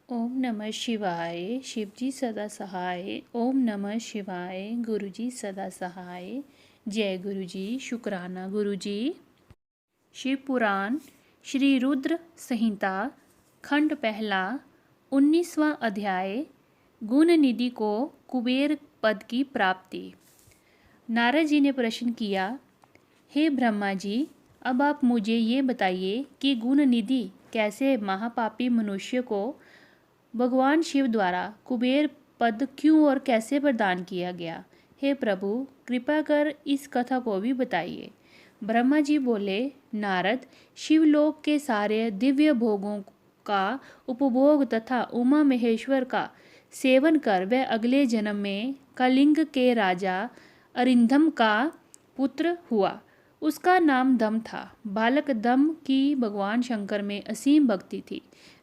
ओम नमः शिवाय। शिवजी सदा सहाय। ओम नमः शिवाय। गुरुजी सदा सहाय। जय गुरुजी। शुक्राना गुरुजी। शिव पुराण श्री रुद्र संहिता खंड पहला 19वां अध्याय गुण निधि को कुबेर पद की प्राप्ति। नारद जी ने प्रश्न किया, हे ब्रह्मा जी, अब आप मुझे ये बताइए कि गुण निधि कैसे महापापी मनुष्य को भगवान शिव द्वारा कुबेर पद क्यों और कैसे प्रदान किया गया। हे प्रभु, कृपा कर इस कथा को भी बताइए। ब्रह्मा जी बोले, नारद, शिवलोक के सारे दिव्य भोगों का उपभोग तथा उमा महेश्वर का सेवन कर वह अगले जन्म में कलिंग के राजा अरिंधम का पुत्र हुआ। उसका नाम दम था। बालक दम की भगवान शंकर में असीम भक्ति थी।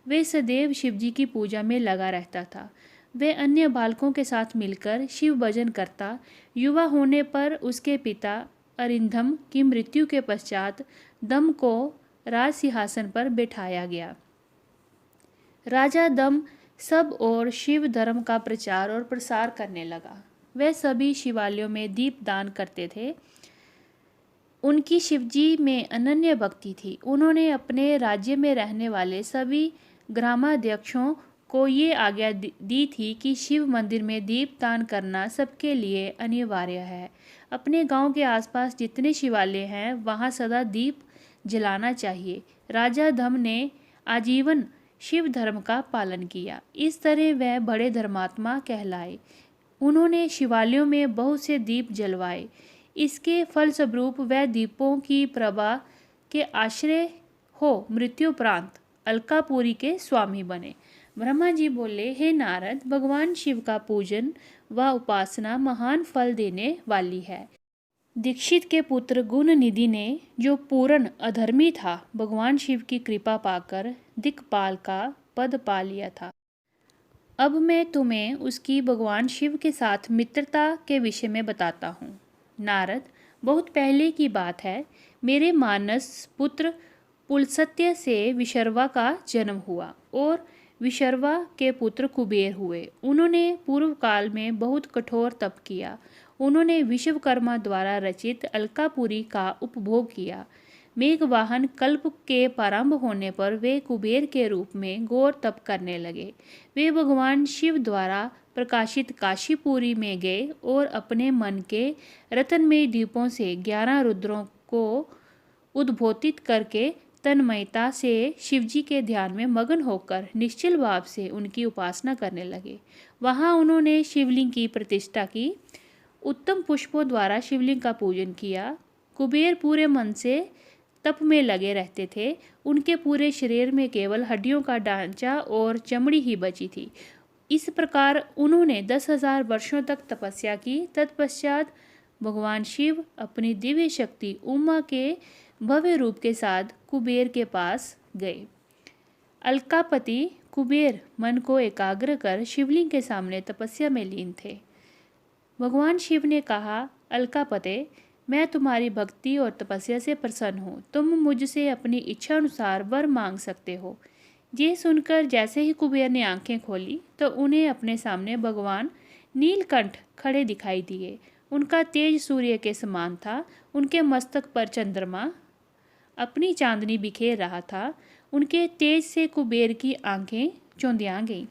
वे सदैव शिवजी की पूजा में लगा रहता था। वह अन्य बालकों के साथ मिलकर शिव भजन करता। युवा होने पर उसके पिता अरिंधम की मृत्यु के पश्चात दम को राज सिंहासन पर बैठाया गया। राजा दम सब और शिव धर्म का प्रचार और प्रसार करने लगा। वह सभी शिवालयों में दीप दान करते थे। उनकी शिवजी में अनन्य भक्ति थी। उन्होंने अपने राज्य में रहने वाले सभी ग्रामाध्यक्षों को ये आज्ञा दी थी कि शिव मंदिर में दीप दान करना सबके लिए अनिवार्य है। अपने गांव के आसपास जितने शिवालय हैं वहां सदा दीप जलाना चाहिए। राजा धम ने आजीवन शिव धर्म का पालन किया। इस तरह वह बड़े धर्मात्मा कहलाए। उन्होंने शिवालयों में बहुत से दीप जलवाए। इसके फलस्वरूप वह दीपों की प्रभा के आश्रय हो मृत्युपरांत अलकापुरी के स्वामी बने। ब्रह्मा जी बोले, हे नारद, भगवान शिव का पूजन व उपासना महान फल देने वाली है। दीक्षित के पुत्र गुण निधि ने, जो पूर्ण अधर्मी था, भगवान शिव की कृपा पाकर दिक्पाल का पद पा लिया था। अब मैं तुम्हें उसकी भगवान शिव के साथ मित्रता के विषय में बताता हूँ। नारद, बहुत पहले की बात है। मेरे मानस पुत्र पुलस्त्य से विशर्वा का जन्म हुआ और विशर्वा के पुत्र कुबेर हुए। उन्होंने पूर्व काल में बहुत कठोर तप किया। उन्होंने विश्वकर्मा द्वारा रचित अलकापुरी का उपभोग किया। मेघवाहन कल्प के प्रारंभ होने पर वे कुबेर के रूप में घोर तप करने लगे। वे भगवान शिव द्वारा प्रकाशित काशीपुरी में गए और अपने मन के रत्नमय दीपों से 11 रुद्रों को उद्बोधित करके तन्मयता से शिवजी के ध्यान में मगन होकर निश्चल भाव से उनकी उपासना करने लगे। वहाँ उन्होंने शिवलिंग की प्रतिष्ठा की। उत्तम पुष्पों द्वारा शिवलिंग का पूजन किया। कुबेर पूरे मन से तप में लगे रहते थे। उनके पूरे शरीर में केवल हड्डियों का ढांचा और चमड़ी ही बची थी। इस प्रकार उन्होंने 10,000 वर्षों तक तपस्या की। तत्पश्चात भगवान शिव अपनी दिव्य शक्ति उमा के भव्य रूप के साथ कुबेर के पास गए। अलकापति कुबेर मन को एकाग्र कर शिवलिंग के सामने तपस्या में लीन थे। भगवान शिव ने कहा, अलकापते, मैं तुम्हारी भक्ति और तपस्या से प्रसन्न हूँ। तुम मुझसे अपनी इच्छा अनुसार वर मांग सकते हो। ये सुनकर जैसे ही कुबेर ने आंखें खोली तो उन्हें अपने सामने भगवान नीलकंठ खड़े दिखाई दिए। उनका तेज सूर्य के समान था। उनके मस्तक पर चंद्रमा अपनी चांदनी बिखेर रहा था। उनके तेज से कुबेर की आंखें चौंधिया गईं।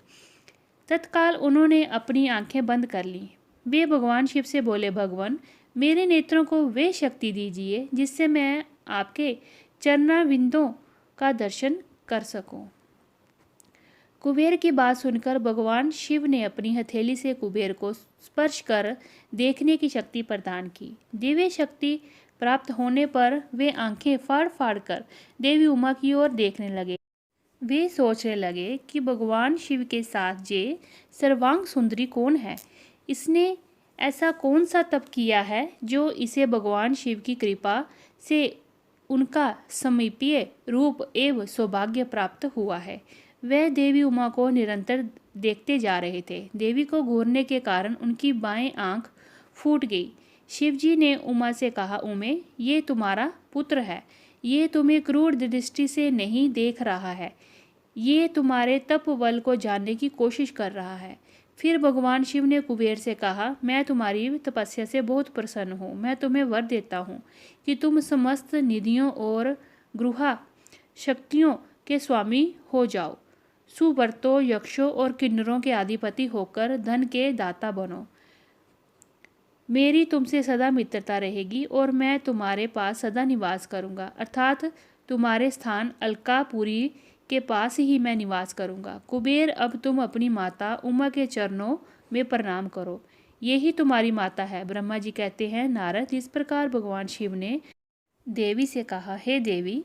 तत्काल उन्होंने अपनी आंखें बंद कर लीं। वे भगवान शिव से बोले, भगवान, मेरे नेत्रों को वे शक्ति दीजिए जिससे मैं आपके चरणारविंदों का दर्शन कर सकूं। कुबेर की बात सुनकर भगवान शिव ने अपनी हथेली से कुबेर को स्पर्श कर देखने की शक्ति प्रदान की। दिव्य शक्ति प्राप्त होने पर वे आंखें फाड़ फाड़ कर देवी उमा की ओर देखने लगे। वे सोचने लगे कि भगवान शिव के साथ ये सर्वांग सुंदरी कौन है। इसने ऐसा कौन सा तप किया है जो इसे भगवान शिव की कृपा से उनका समीपीय रूप एवं सौभाग्य प्राप्त हुआ है। वह देवी उमा को निरंतर देखते जा रहे थे। देवी को घूरने के कारण उनकी बाएं आंख फूट गई। शिवजी ने उमा से कहा, उमे, ये तुम्हारा पुत्र है। ये तुम्हें क्रूर दृष्टि से नहीं देख रहा है। ये तुम्हारे तप बल को जानने की कोशिश कर रहा है। फिर भगवान शिव ने कुबेर से कहा, मैं तुम्हारी तपस्या से बहुत प्रसन्न हूँ। मैं तुम्हें वर देता हूँ कि तुम समस्त निधियों और गृहा शक्तियों के स्वामी हो जाओ। सुव्रतों, यक्षों और किन्नरों के अधिपति होकर धन के दाता बनो। मेरी तुमसे सदा मित्रता रहेगी और मैं तुम्हारे पास सदा निवास करूंगा, अर्थात तुम्हारे स्थान अलकापुरी के पास ही मैं निवास करूंगा। कुबेर, अब तुम अपनी माता उमा के चरणों में प्रणाम करो। यही तुम्हारी माता है। ब्रह्मा जी कहते हैं, नारद, इस प्रकार भगवान शिव ने देवी से कहा, हे देवी,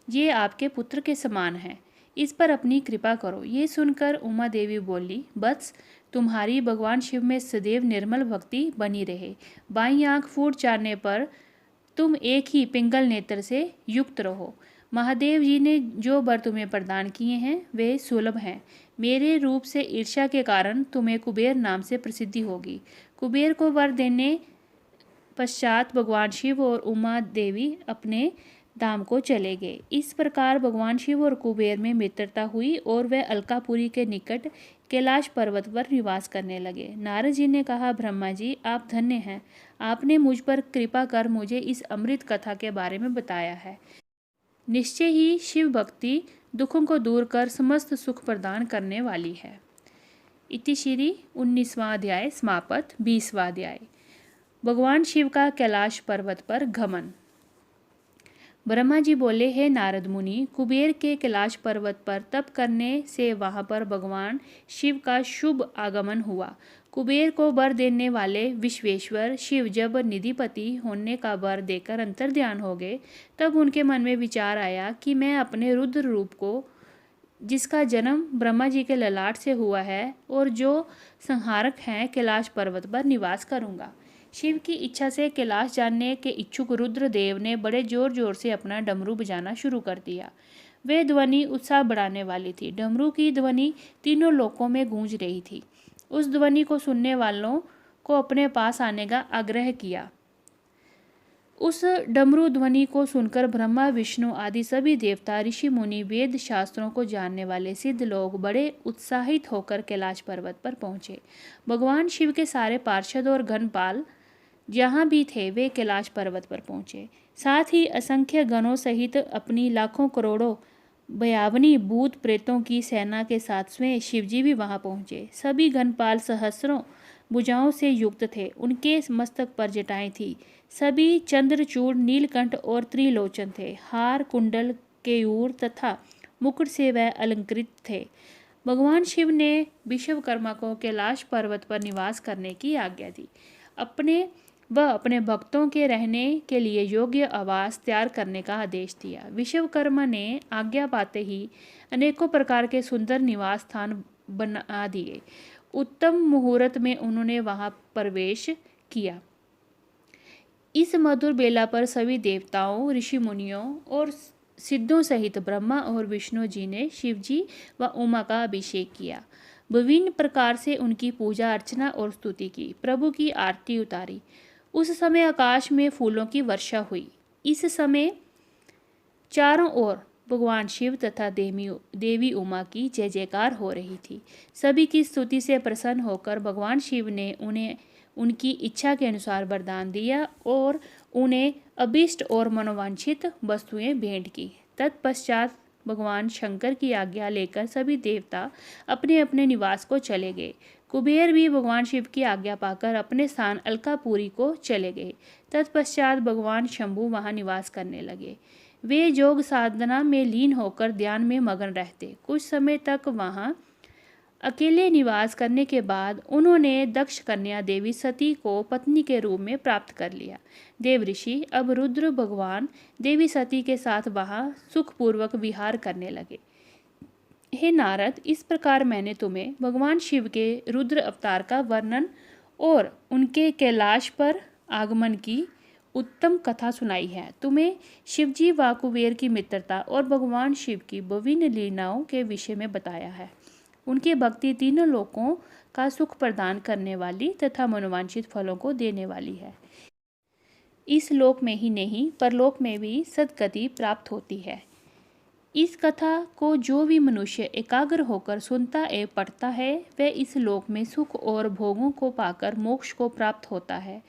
ये आपके पुत्र के समान है, इस पर अपनी कृपा करो। ये सुनकर उमा देवी बोली, वत्स, तुम्हारी भगवान शिव में सदैव निर्मल भक्ति बनी रहे। बाईं आंख फूट जाने पर तुम एक ही पिंगल नेत्र से युक्त रहो। महादेव जी ने जो वर तुम्हें प्रदान किए हैं वे सुलभ हैं। मेरे रूप से ईर्ष्या के कारण तुम्हें कुबेर नाम से प्रसिद्धि होगी। कुबेर को वर देने पश्चात भगवान शिव और उमा देवी अपने धाम को चले गए। इस प्रकार भगवान शिव और कुबेर में मित्रता हुई और वे अलकापुरी के निकट कैलाश पर्वत पर निवास करने लगे। नारद जी ने कहा, ब्रह्मा जी, आप धन्य हैं। आपने मुझ पर कृपा कर मुझे इस अमृत कथा के बारे में बताया है। निश्चय ही शिव भक्ति दुखों को दूर कर समस्त सुख प्रदान करने वाली है। इति श्री 19वां अध्याय समापत। 20वां अध्याय भगवान शिव का कैलाश पर्वत पर गमन। ब्रह्मा जी बोले, हे नारद मुनि, कुबेर के कैलाश पर्वत पर तप करने से वहां पर भगवान शिव का शुभ आगमन हुआ। कुबेर को वर देने वाले विश्वेश्वर शिव जब निधिपति होने का वर देकर अंतर्ध्यान हो गए, तब उनके मन में विचार आया कि मैं अपने रुद्र रूप को, जिसका जन्म ब्रह्मा जी के ललाट से हुआ है और जो संहारक हैं, कैलाश पर्वत पर निवास करूंगा। शिव की इच्छा से कैलाश जाने के इच्छुक रुद्रदेव ने बड़े जोर जोर से अपना डमरू बजाना शुरू कर दिया। वह ध्वनि उत्साह बढ़ाने वाली थी। डमरू की ध्वनि तीनों लोकों में गूंज रही थी। उस ध्वनि को सुनने वालों को अपने पास आने का आग्रह किया। उस डमरू ध्वनि को सुनकर ब्रह्मा, विष्णु आदि सभी देवता, ऋषि मुनि, वेद शास्त्रों को जानने वाले सिद्ध लोग बड़े उत्साहित होकर कैलाश पर्वत पर पहुंचे। भगवान शिव के सारे पार्षद और घनपाल जहाँ भी थे वे कैलाश पर्वत पर पहुंचे। साथ ही असंख्य गणों सहित अपनी लाखों करोड़ों भयावनी भूत प्रेतों की सेना के साथ स्वयं शिवजी भी वहां पहुंचे। सभी घनपाल सहस्रों भुजाओं से युक्त थे। उनके मस्तक पर जटाएं थी। सभी चंद्रचूड़, नीलकंठ और त्रिलोचन थे। हार, कुंडल, केयूर तथा मुकुट से वह अलंकृत थे। भगवान शिव ने विश्वकर्मा को कैलाश पर्वत पर निवास करने की आज्ञा दी। अपने भक्तों के रहने के लिए योग्य आवास तैयार करने का आदेश दिया। विश्वकर्मा ने आज्ञा पाते ही अनेकों प्रकार के सुंदर निवास स्थान बना दिए। उत्तम मुहूर्त में उन्होंने वहां प्रवेश किया। इस मधुर बेला पर सभी देवताओं, ऋषि मुनियों और सिद्धों सहित ब्रह्मा और विष्णु जी ने शिव जी व उमा का अभिषेक किया। विभिन्न प्रकार से उनकी पूजा अर्चना और स्तुति की। प्रभु की आरती उतारी। उस समय आकाश में फूलों की वर्षा हुई। इस समय चारों ओर भगवान शिव तथा देवी उमा की जय जयकार हो रही थी। सभी की स्तुति से प्रसन्न होकर भगवान शिव ने उन्हें उनकी इच्छा के अनुसार वरदान दिया और उन्हें अभीष्ट और मनोवांछित वस्तुएं भेंट की। तत्पश्चात भगवान शंकर की आज्ञा लेकर सभी देवता अपने अपने निवास को चले गए। कुबेर भी भगवान शिव की आज्ञा पाकर अपने स्थान अलकापुरी को चले गए। तत्पश्चात भगवान शंभु वहां निवास करने लगे। वे योग साधना में लीन होकर ध्यान में मगन रहते। कुछ समय तक वहां अकेले निवास करने के बाद उन्होंने दक्ष कन्या देवी सती को पत्नी के रूप में प्राप्त कर लिया। देव ऋषि अब रुद्र भगवान देवी सती के साथ वहां सुखपूर्वक विहार करने लगे। हे नारद, इस प्रकार मैंने तुम्हें भगवान शिव के रुद्र अवतार का वर्णन और उनके कैलाश पर आगमन की उत्तम कथा सुनाई है। तुम्हें शिवजी व कुबेर की मित्रता और भगवान शिव की विभिन्न लीलाओं के विषय में बताया है। उनकी भक्ति तीनों लोकों का सुख प्रदान करने वाली तथा मनोवांछित फलों को देने वाली है। इस लोक में ही नहीं परलोक में भी सद्गति प्राप्त होती है। इस कथा को जो भी मनुष्य एकाग्र होकर सुनता एवं पढ़ता है वह इस लोक में सुख और भोगों को पाकर मोक्ष को प्राप्त होता है।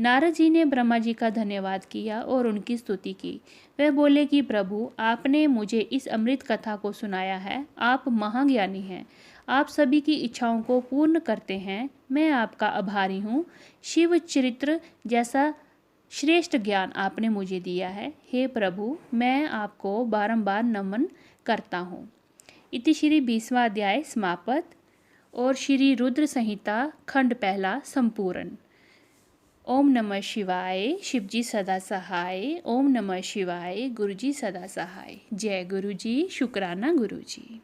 नारद जी ने ब्रह्मा जी का धन्यवाद किया और उनकी स्तुति की। वह बोले कि प्रभु, आपने मुझे इस अमृत कथा को सुनाया है। आप महाज्ञानी हैं। आप सभी की इच्छाओं को पूर्ण करते हैं। मैं आपका आभारी हूँ। शिव चरित्र जैसा श्रेष्ठ ज्ञान आपने मुझे दिया है। हे प्रभु, मैं आपको बारंबार नमन करता हूँ। इति श्री 20वां अध्याय समाप्त और श्री रुद्र संहिता खंड पहला संपूर्ण। ओम नमः शिवाय। शिवजी सदा सहाय। ओम नमः शिवाय। गुरुजी सदा सहाय। जय गुरुजी। शुक्राना गुरुजी।